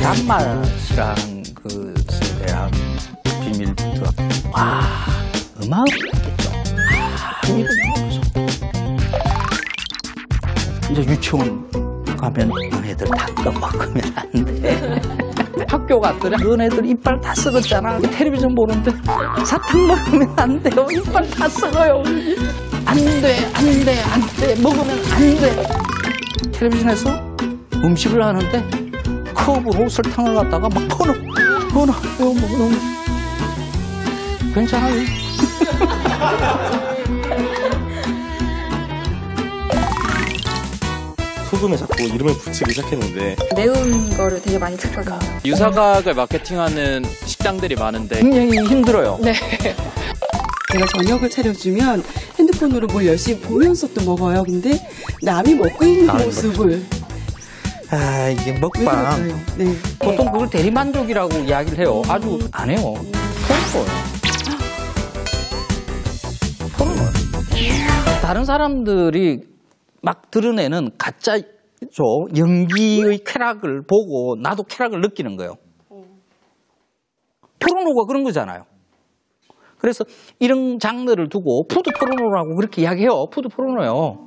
단맛이라는 그것에 대한 비밀부터. 와, 음악이겠죠. 이거 이제 유치원 가면 너네들 단 거 먹으면 안 돼. 학교 갔더니 너네들 이빨 다 썩었잖아. 텔레비전 보는데 사탕 먹으면 안 돼요. 이빨 다 썩어요. 안 돼. 먹으면 안 돼. 텔레비전에서 음식을 하는데 컵으로 설탕을 갖다가 막 퍼넣어. 괜찮아요. 소금에 자꾸 이름을 붙이기 시작했는데 매운 거를 되게 많이 듣거든요. 유사각을 마케팅하는 식당들이 많은데 굉장히 힘들어요. 네. 제가 저녁을 차려주면 핸드폰으로 뭘 열심히 보면서 또 먹어요. 근데 남이 먹고 있는 모습을 아, 이게 왜 먹방. 그럴까요? 네. 보통 그걸 대리만족이라고 이야기를 해요. 아주 안 해요. 포르노예요. 다른 사람들이 막 드러내는 가짜죠. 연기의 쾌락을 보고 나도 쾌락을 느끼는 거예요. 포르노가 그런 거잖아요. 그래서 이런 장르를 두고 푸드 포르노라고 그렇게 이야기해요. 푸드 포르노요.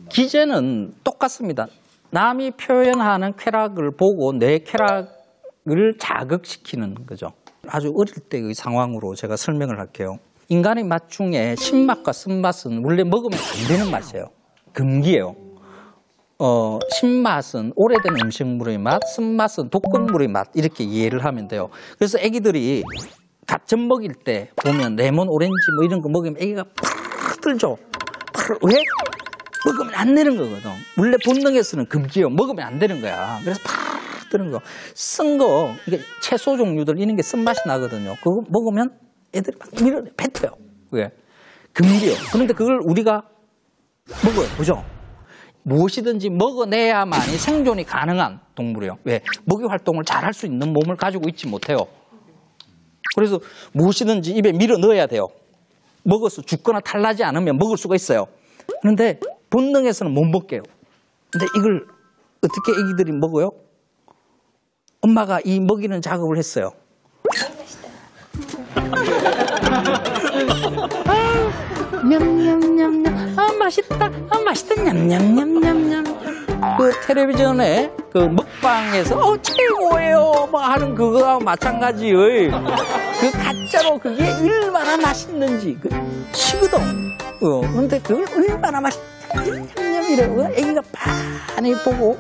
기제는 똑같습니다. 남이 표현하는 쾌락을 보고 내 쾌락을 자극시키는 거죠. 아주 어릴 때의 상황으로 제가 설명을 할게요. 인간의 맛 중에 신맛과 쓴맛은 원래 먹으면 안 되는 맛이에요. 금기예요. 신맛은 오래된 음식물의 맛, 쓴맛은 독극물의 맛 이렇게 이해를 하면 돼요. 그래서 애기들이 갓 먹일 때 보면 레몬, 오렌지 뭐 이런 거 먹으면 애기가 팍 들죠. 왜? 먹으면 안 되는 거거든. 원래 본능에서는 금기예요. 먹으면 안 되는 거야. 그래서 팍 뜨는 거. 쓴 거, 이게 채소 종류들 이런 게 쓴맛이 나거든요. 그거 먹으면 애들이 막 뱉어요. 왜? 금기예요. 그런데 그걸 우리가 먹어요. 그죠? 무엇이든지 먹어내야만이 생존이 가능한 동물이에요. 왜? 먹이 활동을 잘 할 수 있는 몸을 가지고 있지 못해요. 그래서 무엇이든지 입에 밀어 넣어야 돼요. 먹어서 죽거나 탈나지 않으면 먹을 수가 있어요. 그런데 본능에서는 못 먹게요. 근데 이걸 어떻게 애기들이 먹어요? 엄마가 이 먹이는 작업을 했어요. 냠냠냠냠. 아, 맛있다. 아, 맛있다. 냠냠냠냠냠. 그 텔레비전에 그 먹방에서 최고예요 뭐 하는 그거와 마찬가지의 그 가짜로 그게 얼마나 맛있는지 그 시거든. 그런데 그걸 얼마나 맛있는지 이러고 애기가 많이 보고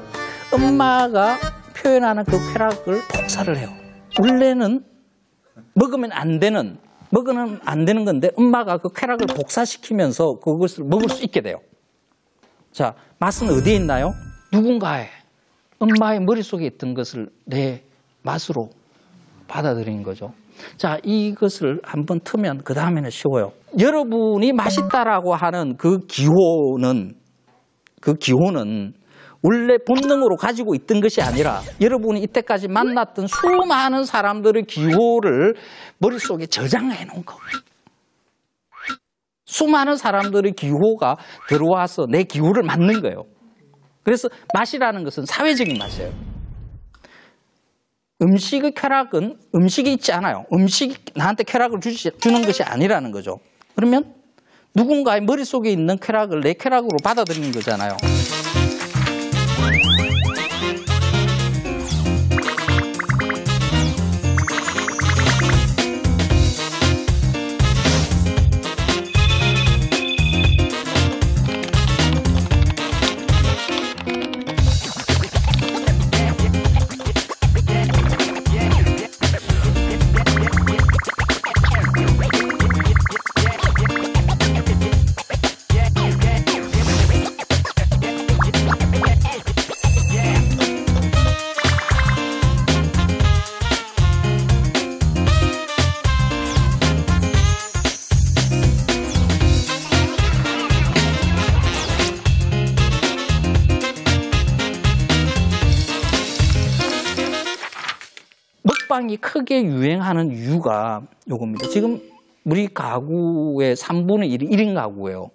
엄마가 표현하는 그 쾌락을 복사를 해요. 원래는 먹으면 안 되는 건데 엄마가 그 쾌락을 복사시키면서 그것을 먹을 수 있게 돼요. 자, 맛은 어디에 있나요? 누군가의 엄마의 머릿속에 있던 것을 내 맛으로 받아들인 거죠. 자, 이것을 한번 트면 그 다음에는 쉬워요. 여러분이 맛있다라고 하는 그 기호는 원래 본능으로 가지고 있던 것이 아니라 여러분이 이때까지 만났던 수많은 사람들의 기호를 머릿속에 저장해 놓은 겁니다. 수많은 사람들의 기호가 들어와서 내 기호를 만든 거예요. 그래서 맛이라는 것은 사회적인 맛이에요. 음식의 쾌락은 음식이 있지 않아요. 음식이 나한테 쾌락을 주는 것이 아니라는 거죠. 그러면 누군가의 머릿속에 있는 쾌락을 내 쾌락으로 받아들이는 거잖아요. 먹방이 크게 유행하는 이유가 요겁니다. 지금 우리 가구의 3분의 1이 1인 가구예요.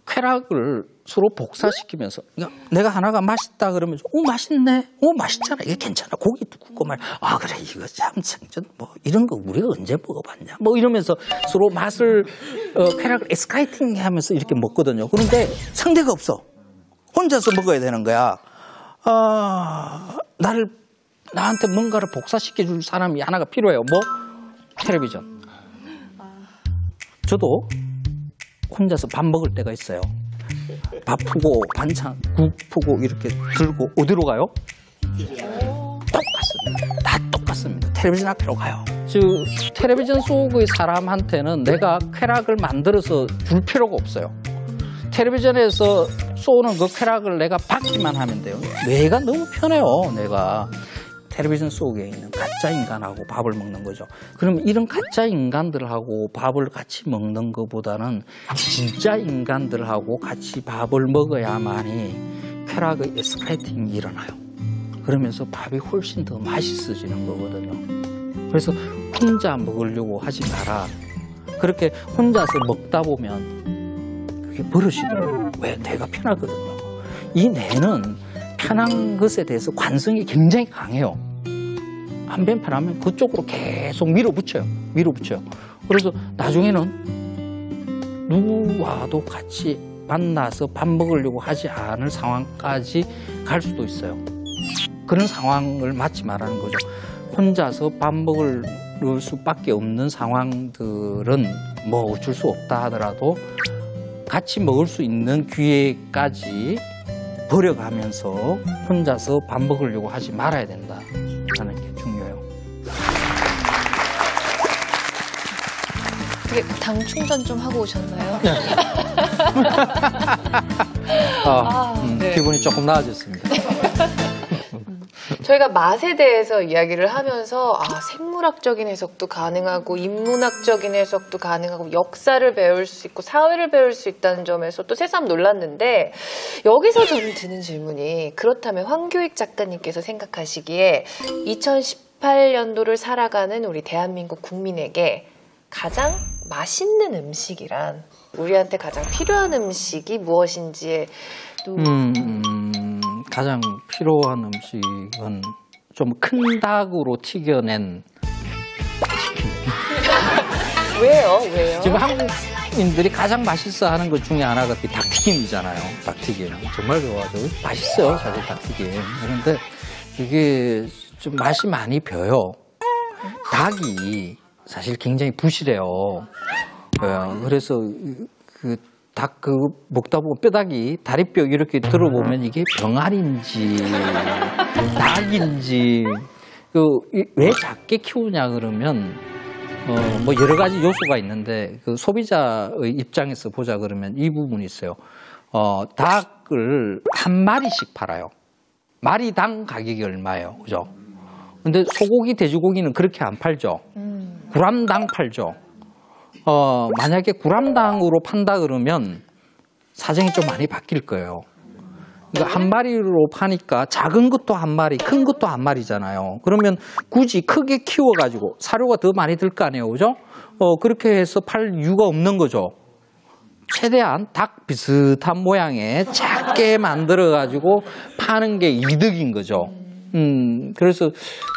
쾌락을 서로 복사시키면서 내가 하나가 맛있다 그러면 맛있네, 맛있잖아, 이게 괜찮아, 고기 굽고 말, 그래 이거 참 뭐 이런 거 우리가 언제 먹어봤냐, 뭐 이러면서 서로 맛을 쾌락을 에스카이팅하면서 이렇게 먹거든요. 그런데 상대가 없어, 혼자서 먹어야 되는 거야. 나한테 뭔가를 복사시켜줄 사람이 하나가 필요해요. 뭐? 텔레비전. 저도 혼자서 밥 먹을 때가 있어요. 밥 푸고 반찬, 국 푸고 이렇게 들고 어디로 가요? 똑같습니다. 다 똑같습니다. 텔레비전 앞으로 가요. 즉 텔레비전 속의 사람한테는 내가 쾌락을 만들어서 줄 필요가 없어요. 텔레비전에서 쏘는 그 쾌락을 내가 받기만 하면 돼요. 뇌가 너무 편해요. 내가 텔레비전 속에 있는 가짜 인간하고 밥을 먹는 거죠. 그럼 이런 가짜 인간들하고 밥을 같이 먹는 것보다는 진짜 인간들하고 같이 밥을 먹어야만이 쾌락의 에스카이팅이 일어나요. 그러면서 밥이 훨씬 더 맛있어지는 거거든요. 그래서 혼자 먹으려고 하지 마라. 그렇게 혼자서 먹다 보면 그게 버릇이더라고요. 왜? 뇌가 편하거든요. 이 뇌는 편한 것에 대해서 관성이 굉장히 강해요. 안 편하면 그쪽으로 계속 밀어붙여요. 그래서 나중에는 누구와도 같이 만나서 밥 먹으려고 하지 않을 상황까지 갈 수도 있어요. 그런 상황을 맞지 말라는 거죠. 혼자서 밥 먹을 수밖에 없는 상황들은 뭐 어쩔 수 없다 하더라도 같이 먹을 수 있는 기회까지 버려가면서 혼자서 밥 먹으려고 하지 말아야 된다 하는 게 중요해요. 되게 당 충전 좀 하고 오셨나요? 네. 네. 기분이 조금 나아졌습니다. 저희가 맛에 대해서 이야기를 하면서 생물학적인 해석도 가능하고 인문학적인 해석도 가능하고 역사를 배울 수 있고 사회를 배울 수 있다는 점에서 또 새삼 놀랐는데 여기서 저는 드는 질문이 그렇다면 황교익 작가님께서 생각하시기에 2018년도를 살아가는 우리 대한민국 국민에게 가장 맛있는 음식이란 우리한테 가장 필요한 음식이 무엇인지에 또 가장 필요한 음식은 좀 큰 닭으로 튀겨낸 치킨. 왜요? 지금 한국인들이 가장 맛있어 하는 것 중에 하나가 닭튀김이잖아요. 닭튀김. 정말 좋아하죠. 맛있어요, 사실 닭튀김. 그런데 이게 좀 맛이 많이 벼요. 닭이 사실 굉장히 부실해요. 그래서 닭 먹다 보면 뼈다귀, 다리뼈 이렇게 들어보면 이게 병아리인지 닭인지 왜 작게 키우냐 그러면 뭐 여러 가지 요소가 있는데 그 소비자의 입장에서 보자 그러면 이 부분이 있어요. 닭을 한 마리씩 팔아요. 마리당 가격이 얼마예요, 그죠? 근데 소고기, 돼지고기는 그렇게 안 팔죠. 구람당 팔죠. 만약에 구람당으로 판다 그러면 사정이 좀 많이 바뀔 거예요. 그러니까 한 마리로 파니까 작은 것도 한 마리, 큰 것도 한 마리잖아요. 그러면 굳이 크게 키워가지고 사료가 더 많이 들 거 아니에요, 그죠? 그렇게 해서 팔 이유가 없는 거죠. 최대한 닭 비슷한 모양의 작게 만들어가지고 파는 게 이득인 거죠. 그래서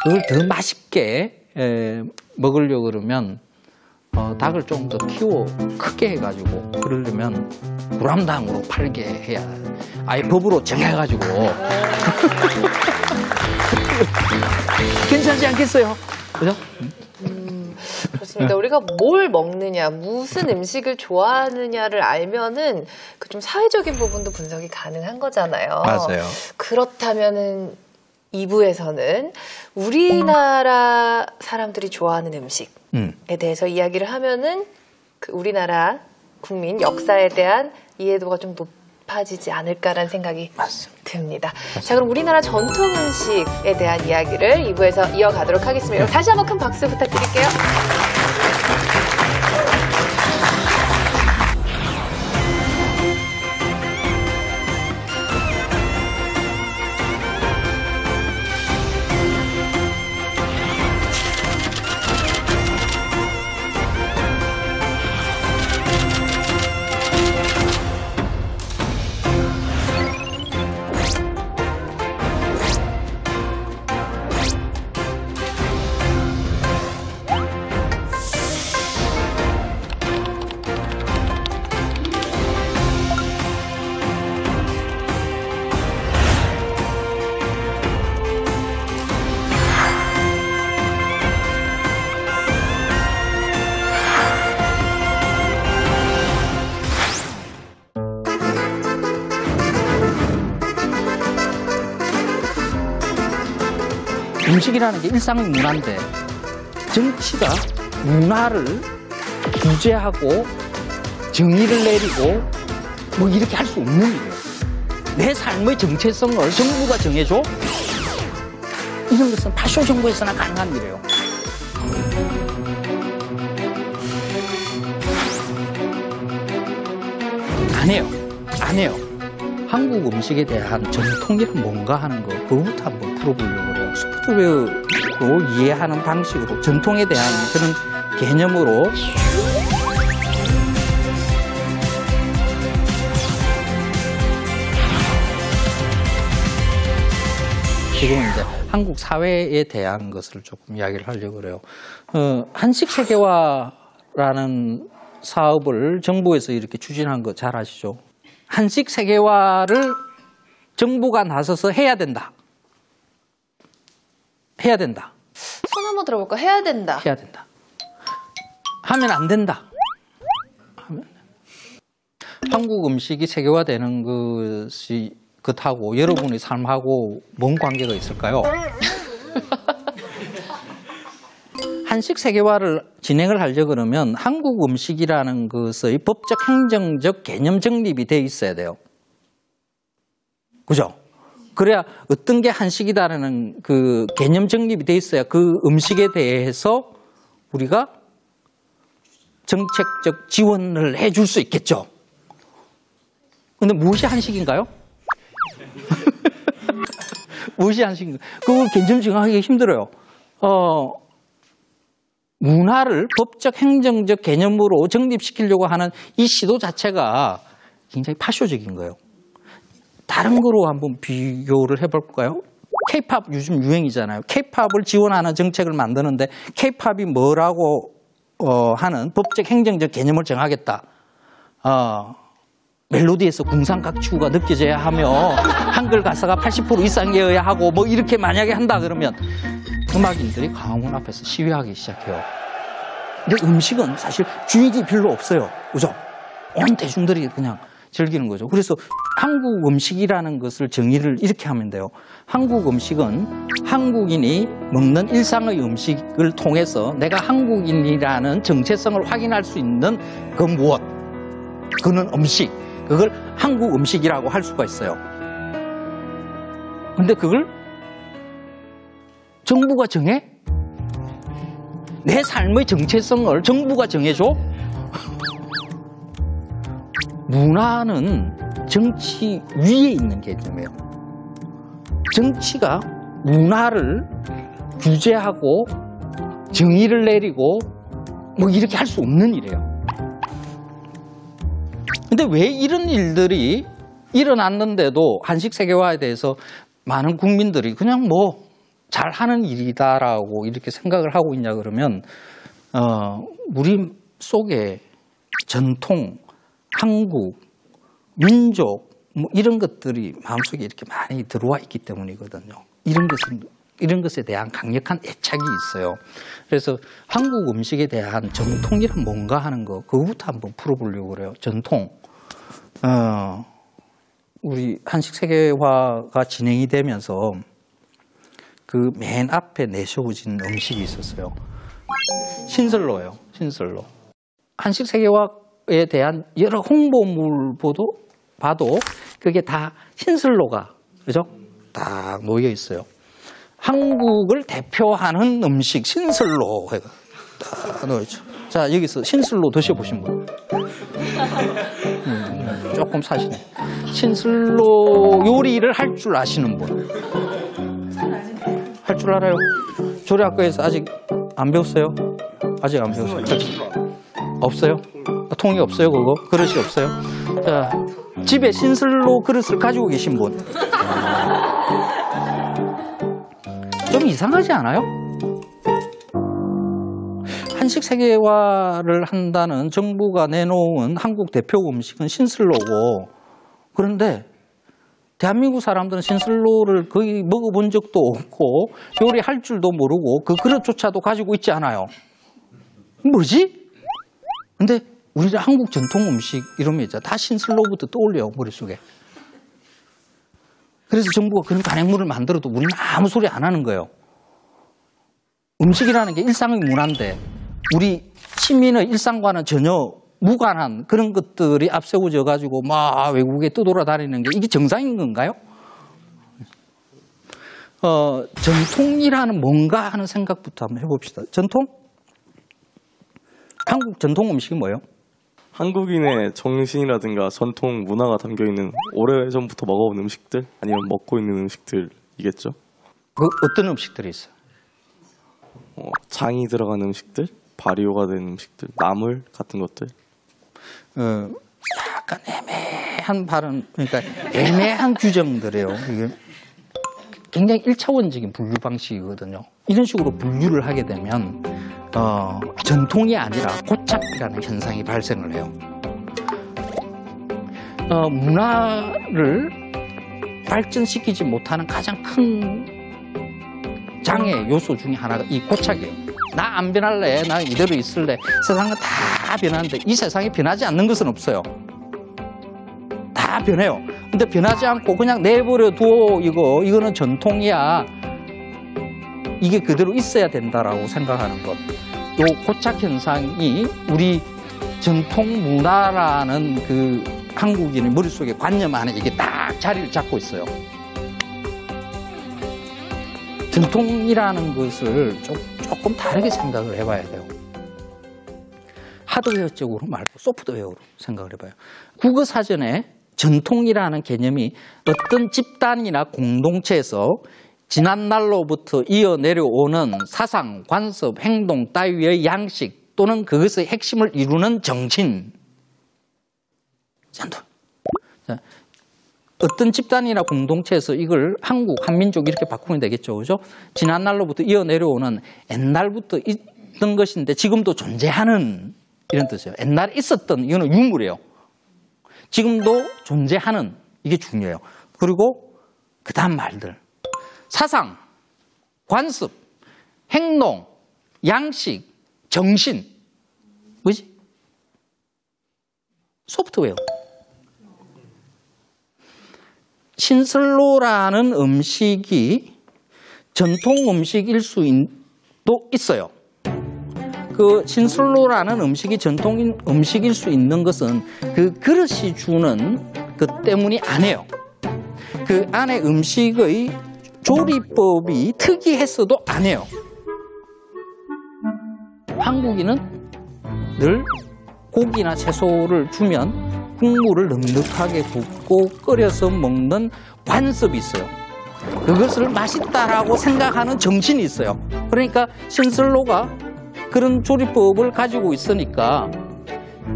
그걸 더 맛있게 먹으려고 그러면 닭을 좀 더 키워 크게 해가지고 그러려면 구람당으로 팔게 해야 아예 법으로 정해가지고 괜찮지 않겠어요? 그죠? 그렇습니다. 우리가 뭘 먹느냐, 무슨 음식을 좋아하느냐를 알면은 그 좀 사회적인 부분도 분석이 가능한 거잖아요. 맞아요. 그렇다면은 2부에서는 우리나라 사람들이 좋아하는 음식에 대해서 이야기를 하면은 그 우리나라 국민 역사에 대한 이해도가 좀 높아지지 않을까라는 생각이 듭니다. 자, 그럼 우리나라 전통 음식에 대한 이야기를 2부에서 이어가도록 하겠습니다. 다시 한번 큰 박수 부탁드릴게요. 음식이라는 게 일상의 문화인데 정치가 문화를 규제하고 정의를 내리고 뭐 이렇게 할 수 없는 일이에요. 내 삶의 정체성을 정부가 정해줘? 이런 것은 파쇼 정부에서나 가능한 일이에요. 안 해요. 한국 음식에 대한 전통이란 뭔가 하는 거, 그거부터 한번 풀어보려고 그래요. 소프트웨어로 이해하는 방식으로, 전통에 대한 그런 개념으로. 지금 이제 한국 사회에 대한 것을 조금 이야기를 하려고 그래요. 한식 세계화라는 사업을 정부에서 이렇게 추진한 거 잘 아시죠? 한식 세계화를 정부가 나서서 해야 된다. 손 한번 들어볼까? 해야 된다. 하면 안 된다. 한국 음식이 세계화되는 것이 그렇다고 여러분의 삶하고 뭔 관계가 있을까요? 한식 세계화를 진행을 하려고 그러면 한국 음식이라는 것의 법적 행정적 개념 정립이 돼 있어야 돼요. 그죠? 그래야 어떤 게 한식이다라는 그 개념 정립이 돼 있어야 그 음식에 대해서 우리가 정책적 지원을 해줄 수 있겠죠. 근데 무엇이 한식인가요? 무엇이 한식인가요? 그걸 개념 정하기가 힘들어요. 문화를 법적 행정적 개념으로 정립시키려고 하는 이 시도 자체가 굉장히 파쇼적인 거예요. 다른 거로 한번 비교를 해볼까요? K-팝 요즘 유행이잖아요. K-팝을 지원하는 정책을 만드는데 K-팝이 뭐라고 하는 법적 행정적 개념을 정하겠다. 멜로디에서 궁상각추가 느껴져야 하며 한글 가사가 80% 이상이어야 하고 뭐 이렇게 만약에 한다 그러면 음악인들이 광화문 앞에서 시위하기 시작해요. 근데 음식은 사실 주인이 별로 없어요. 그죠? 온 대중들이 그냥 즐기는 거죠. 그래서 한국 음식이라는 것을 정의를 이렇게 하면 돼요. 한국 음식은 한국인이 먹는 일상의 음식을 통해서 내가 한국인이라는 정체성을 확인할 수 있는 그 무엇, 그는 음식, 그걸 한국 음식이라고 할 수가 있어요. 근데 그걸 정부가 정해? 내 삶의 정체성을 정부가 정해줘? 문화는 정치 위에 있는 개념이에요. 정치가 문화를 규제하고 정의를 내리고 뭐 이렇게 할 수 없는 일이에요. 근데 왜 이런 일들이 일어났는데도 한식 세계화에 대해서 많은 국민들이 그냥 뭐 잘하는 일이다라고 이렇게 생각을 하고 있냐 그러면 우리 속에 전통, 한국, 민족 뭐 이런 것들이 마음속에 이렇게 많이 들어와 있기 때문이거든요. 이런 것에 대한 강력한 애착이 있어요. 그래서 한국 음식에 대한 전통이란 뭔가 하는 거 그거부터 한번 풀어보려고 그래요. 전통. 우리 한식 세계화가 진행이 되면서 그 맨 앞에 내세워진 음식이 있었어요. 신설로예요. 신설로. 한식 세계화에 대한 여러 홍보물 봐도 그게 다 신설로가 그죠? 딱 놓여 있어요. 한국을 대표하는 음식 신설로 해가 딱 놓여 있죠. 자 여기서 신설로 드셔보신 분. 조금 사시네. 신설로 요리를 할 줄 아시는 분. 할 줄 알아요? 조리학과에서 아직 안 배웠어요? 아직 안 배웠어요? 없어요? 통이 없어요 그거? 그릇이 없어요? 자, 집에 신설로 그릇을 가지고 계신 분. 좀 이상하지 않아요? 한식 세계화를 한다는 정부가 내놓은 한국 대표 음식은 신설로고 그런데 대한민국 사람들은 신설로를 거의 먹어본 적도 없고 요리할 줄도 모르고 그 그릇조차도 가지고 있지 않아요. 뭐지? 근데 우리는 한국 전통 음식 이러면 이제 다 신설로부터 떠올려요 머릿속에. 그래서 정부가 그런 간행물을 만들어도 우리는 아무 소리 안 하는 거예요. 음식이라는 게 일상의 문화인데 우리 시민의 일상과는 전혀 무관한 그런 것들이 앞세워져 가지고 막 외국에 떠돌아다니는 게 이게 정상인 건가요? 전통이라는 뭔가 하는 생각부터 한번 해봅시다. 전통? 한국 전통 음식이 뭐예요? 한국인의 정신이라든가 전통 문화가 담겨있는 오래전부터 먹어온 음식들 아니면 먹고 있는 음식들이겠죠. 그 어떤 음식들이 있어요? 장이 들어간 음식들, 발효가 된 음식들, 나물 같은 것들. 약간 애매한 발언, 그러니까 애매한 규정들이에요. 이게 굉장히 1차원적인 분류 방식이거든요. 이런 식으로 분류를 하게 되면 전통이 아니라 고착이라는 현상이 발생을 해요. 문화를 발전시키지 못하는 가장 큰 장애 요소 중에 하나가 이 고착이에요. 나 안 변할래, 나 이대로 있을래. 세상은 다 변하는데 이 세상이 변하지 않는 것은 없어요. 다 변해요. 근데 변하지 않고 그냥 내버려 두어 이거는 전통이야. 이게 그대로 있어야 된다라고 생각하는 것. 요 고착 현상이 우리 전통 문화라는 그 한국인의 머릿속에 관념 안에 이게 딱 자리를 잡고 있어요. 전통이라는 것을 조금 다르게 생각을 해봐야 돼요. 하드웨어적으로 말고 소프트웨어로 생각을 해봐요. 국어사전에 전통이라는 개념이 어떤 집단이나 공동체에서 지난날로부터 이어 내려오는 사상, 관습, 행동 따위의 양식 또는 그것의 핵심을 이루는 정신. 전통. 어떤 집단이나 공동체에서 이걸 한국, 한민족 이렇게 바꾸면 되겠죠. 그죠? 지난날로부터 이어 내려오는 옛날부터 있던 것인데 지금도 존재하는 이런 뜻이에요. 옛날에 있었던 이거는 유물이에요. 지금도 존재하는 이게 중요해요. 그리고 그 다음 말들. 사상, 관습, 행동, 양식, 정신. 뭐지? 소프트웨어. 신설로라는 음식이 전통 음식일 수도 있어요. 그 신설로라는 음식이 전통 음식일 수 있는 것은 그 그릇이 주는 것 때문이 아니에요. 그 안에 음식의 조리법이 특이했어도 아니에요. 한국인은 늘 고기나 채소를 주면 국물을 넉넉하게 붓고 끓여서 먹는 관습이 있어요. 그것을 맛있다라고 생각하는 정신이 있어요. 그러니까 신설로가 그런 조리법을 가지고 있으니까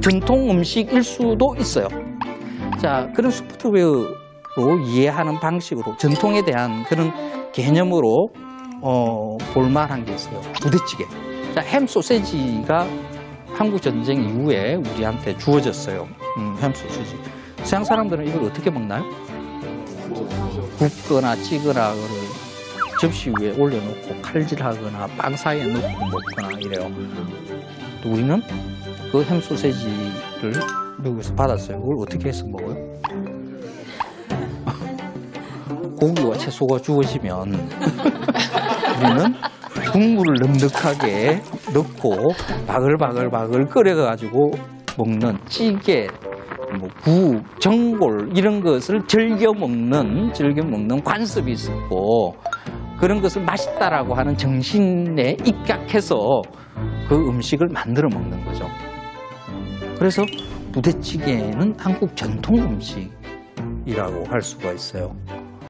전통 음식일 수도 있어요. 자, 그런 소프트웨어로 이해하는 방식으로 전통에 대한 그런 개념으로 볼만한 게 있어요. 부대찌개. 자, 햄 소세지가 한국 전쟁 이후에 우리한테 주어졌어요. 햄 소시지. 서양 사람들은 이걸 어떻게 먹나요? 굽거나 찌거나 그걸 접시 위에 올려놓고 칼질하거나 빵 사이에 넣고 먹거나 이래요. 또 우리는 그 햄 소시지를 미국에서 받았어요. 그걸 어떻게 해서 먹어요? 고기와 채소가 주어지면 우리는 국물을 넉넉하게 넣고 바글바글 끓여가지고 먹는 찌개, 국, 전골 이런 것을 즐겨 먹는 관습이 있었고 그런 것을 맛있다라고 하는 정신에 입각해서 그 음식을 만들어 먹는 거죠. 그래서 부대찌개는 한국 전통 음식이라고 할 수가 있어요.